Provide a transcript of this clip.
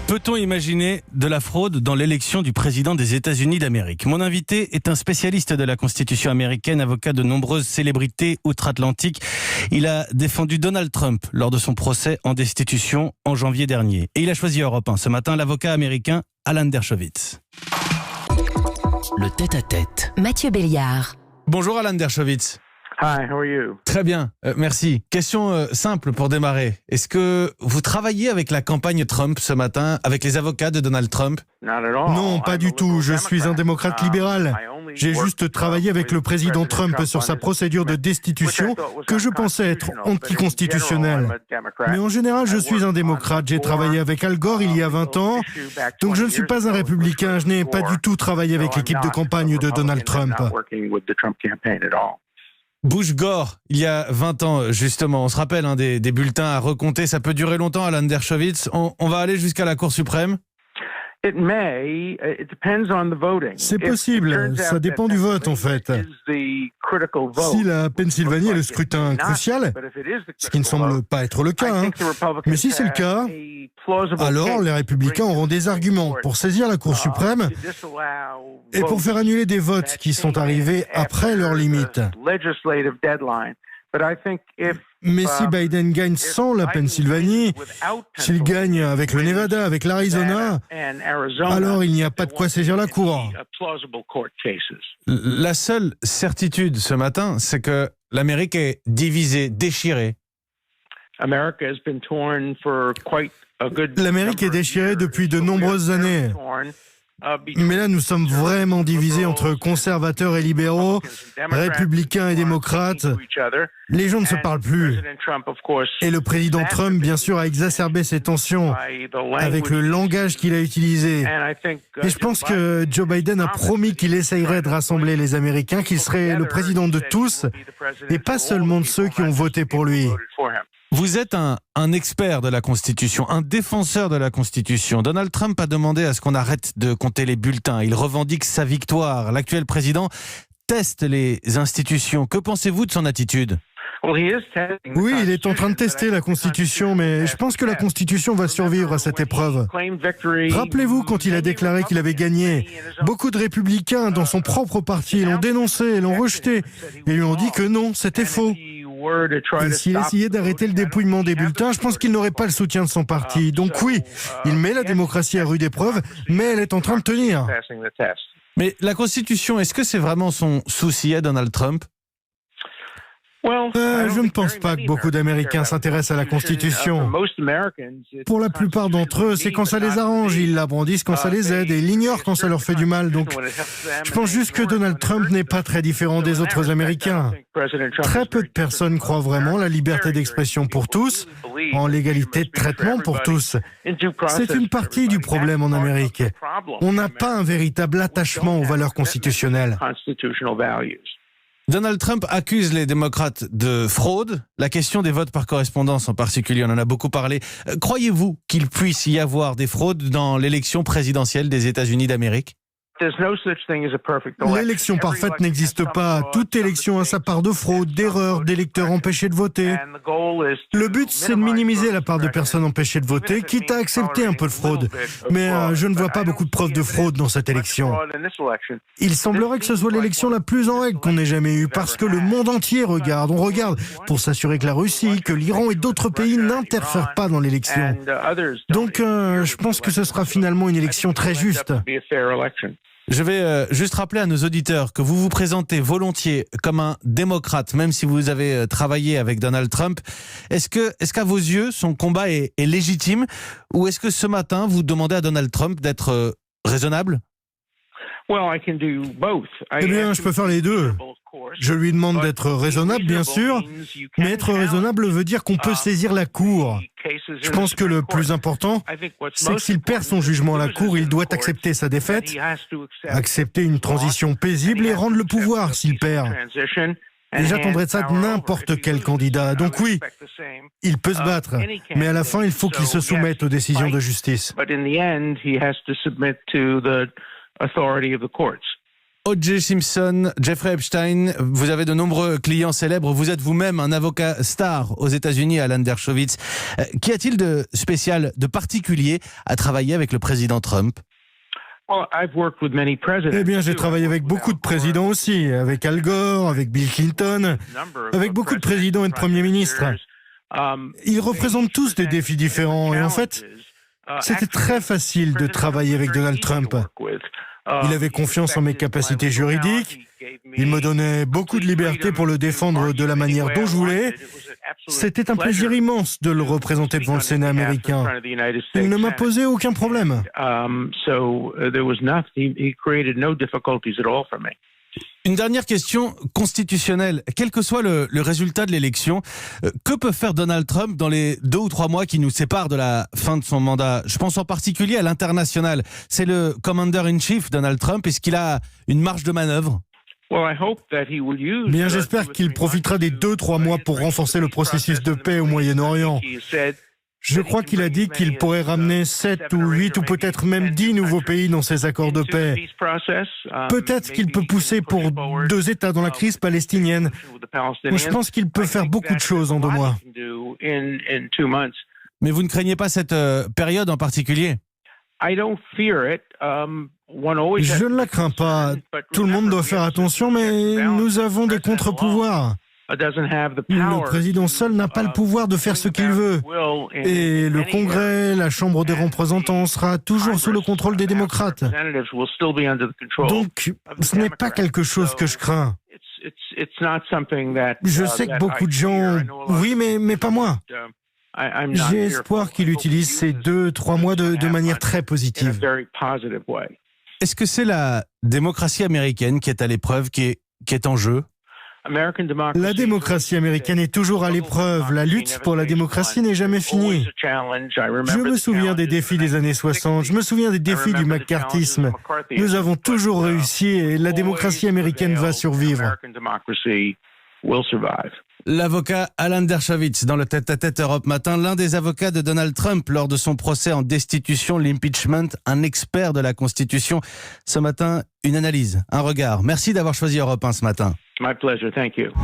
Peut-on imaginer de la fraude dans l'élection du président des États-Unis d'Amérique ? Mon invité est un spécialiste de la Constitution américaine, avocat de nombreuses célébrités outre-Atlantique. Il a défendu Donald Trump lors de son procès en destitution en janvier dernier. Et il a choisi Europe 1 ce matin, l'avocat américain Alan Dershowitz. Le tête-à-tête. Mathieu Béliard. Bonjour Alan Dershowitz. Hi, how are you? Très bien, merci. Question simple pour démarrer. Est-ce que vous travaillez avec la campagne Trump ce matin, avec les avocats de Donald Trump ? Non, pas du tout. Je suis un démocrate libéral. J'ai juste travaillé avec le président Trump sur sa procédure de destitution que je pensais être anticonstitutionnelle. Mais en général, je suis un démocrate. J'ai travaillé avec Al Gore il y a 20 ans. Donc je ne suis pas un républicain. Je n'ai pas du tout travaillé avec l'équipe de campagne de Donald Trump. Bush-Gore, il y a 20 ans, justement. On se rappelle des bulletins à recompter. Ça peut durer longtemps, Alan Dershowitz. On va aller jusqu'à la Cour suprême ? C'est possible, ça dépend du vote en fait. Si la Pennsylvanie est le scrutin crucial, ce qui ne semble pas être le cas, mais si c'est le cas, alors les républicains auront des arguments pour saisir la Cour suprême et pour faire annuler des votes qui sont arrivés après leur limite. Mais si Biden gagne sans la Pennsylvanie, s'il gagne avec le Nevada, avec l'Arizona, alors il n'y a pas de quoi saisir la Cour. La seule certitude ce matin, c'est que l'Amérique est divisée, déchirée. L'Amérique est déchirée depuis de nombreuses années. Mais là, nous sommes vraiment divisés entre conservateurs et libéraux, républicains et démocrates. Les gens ne se parlent plus. Et le président Trump, bien sûr, a exacerbé ces tensions avec le langage qu'il a utilisé. Et je pense que Joe Biden a promis qu'il essayerait de rassembler les Américains, qu'il serait le président de tous, et pas seulement de ceux qui ont voté pour lui. Vous êtes un expert de la Constitution, un défenseur de la Constitution. Donald Trump a demandé à ce qu'on arrête de compter les bulletins. Il revendique sa victoire. L'actuel président teste les institutions. Que pensez-vous de son attitude ? Oui, il est en train de tester la Constitution, mais je pense que la Constitution va survivre à cette épreuve. Rappelez-vous quand il a déclaré qu'il avait gagné. Beaucoup de républicains dans son propre parti l'ont dénoncé, l'ont rejeté, et lui ont dit que non, c'était faux. Et s'il essayait d'arrêter le dépouillement des bulletins, je pense qu'il n'aurait pas le soutien de son parti. Donc oui, il met la démocratie à rude épreuve, mais elle est en train de tenir. Mais la Constitution, est-ce que c'est vraiment son souci à Donald Trump ? Je ne pense pas que beaucoup d'Américains s'intéressent à la Constitution. Pour la plupart d'entre eux, c'est quand ça les arrange. Ils la brandissent quand ça les aide et ils l'ignorent quand ça leur fait du mal. Donc, je pense juste que Donald Trump n'est pas très différent des autres Américains. Très peu de personnes croient vraiment la liberté d'expression pour tous, en l'égalité de traitement pour tous. C'est une partie du problème en Amérique. On n'a pas un véritable attachement aux valeurs constitutionnelles. Donald Trump accuse les démocrates de fraude. La question des votes par correspondance en particulier, on en a beaucoup parlé. Croyez-vous qu'il puisse y avoir des fraudes dans l'élection présidentielle des États-Unis d'Amérique ? L'élection parfaite n'existe pas. Toute élection a sa part de fraude, d'erreurs, d'électeurs empêchés de voter. Le but, c'est de minimiser la part de personnes empêchées de voter, quitte à accepter un peu de fraude. Mais je ne vois pas beaucoup de preuves de fraude dans cette élection. Il semblerait que ce soit l'élection la plus en règle qu'on ait jamais eue, parce que le monde entier regarde. On regarde pour s'assurer que la Russie, que l'Iran et d'autres pays n'interfèrent pas dans l'élection. Donc, je pense que ce sera finalement une élection très juste. Je vais juste rappeler à nos auditeurs que vous vous présentez volontiers comme un démocrate, même si vous avez travaillé avec Donald Trump. Est-ce qu'à vos yeux, son combat est légitime, ou est-ce que ce matin, vous demandez à Donald Trump d'être raisonnable ? Eh bien, je peux faire les deux. Je lui demande d'être raisonnable, bien sûr, mais être raisonnable veut dire qu'on peut saisir la Cour. Je pense que le plus important, c'est que s'il perd son jugement à la Cour, il doit accepter sa défaite, accepter une transition paisible et rendre le pouvoir s'il perd. Et j'attendrai de ça de n'importe quel candidat. Donc oui, il peut se battre, mais à la fin, il faut qu'il se soumette aux décisions de justice. O.J. Simpson, Jeffrey Epstein, vous avez de nombreux clients célèbres. Vous êtes vous-même un avocat star aux États-Unis, Alan Dershowitz. Qu'y a-t-il de spécial, de particulier à travailler avec le président Trump? Eh bien, j'ai travaillé avec beaucoup de présidents aussi, avec Al Gore, avec Bill Clinton, avec beaucoup de présidents et de premiers ministres. Ils représentent tous des défis différents et en fait, c'était très facile de travailler avec Donald Trump. Il avait confiance en mes capacités juridiques, il me donnait beaucoup de liberté pour le défendre de la manière dont je voulais. C'était un plaisir immense de le représenter devant le Sénat américain. Il ne m'a posé aucun problème. Une dernière question constitutionnelle. Quel que soit le résultat de l'élection, que peut faire Donald Trump dans les 2 ou 3 mois qui nous séparent de la fin de son mandat? Je pense en particulier à l'international. C'est le Commander-in-Chief, Donald Trump. Est-ce qu'il a une marge de manœuvre? Bien, j'espère qu'il profitera des 2-3 mois pour renforcer le processus de paix au Moyen-Orient. Je crois qu'il a dit qu'il pourrait ramener 7 ou 8 ou peut-être même 10 nouveaux pays dans ces accords de paix. Peut-être qu'il peut pousser pour 2 États dans la crise palestinienne. Je pense qu'il peut faire beaucoup de choses en 2 mois. Mais vous ne craignez pas cette période en particulier? Je ne la crains pas. Tout le monde doit faire attention, mais nous avons des contre-pouvoirs. Le président seul n'a pas le pouvoir de faire ce qu'il veut. Et le Congrès, la Chambre des représentants sera toujours sous le contrôle des démocrates. Donc, ce n'est pas quelque chose que je crains. Je sais que beaucoup de gens... Oui, mais pas moi. J'ai espoir qu'il utilise ces 2-3 mois de manière très positive. Est-ce que c'est la démocratie américaine qui est à l'épreuve, qui est en jeu? La démocratie américaine est toujours à l'épreuve. La lutte pour la démocratie n'est jamais finie. Je me souviens des défis des années 60. Je me souviens des défis du McCarthyisme. Nous avons toujours réussi et la démocratie américaine va survivre. L'avocat Alan Dershowitz dans le Tête-à-Tête Europe Matin, l'un des avocats de Donald Trump lors de son procès en destitution, l'impeachment, un expert de la Constitution. Ce matin, une analyse, un regard. Merci d'avoir choisi Europe 1 ce matin. My pleasure, thank you.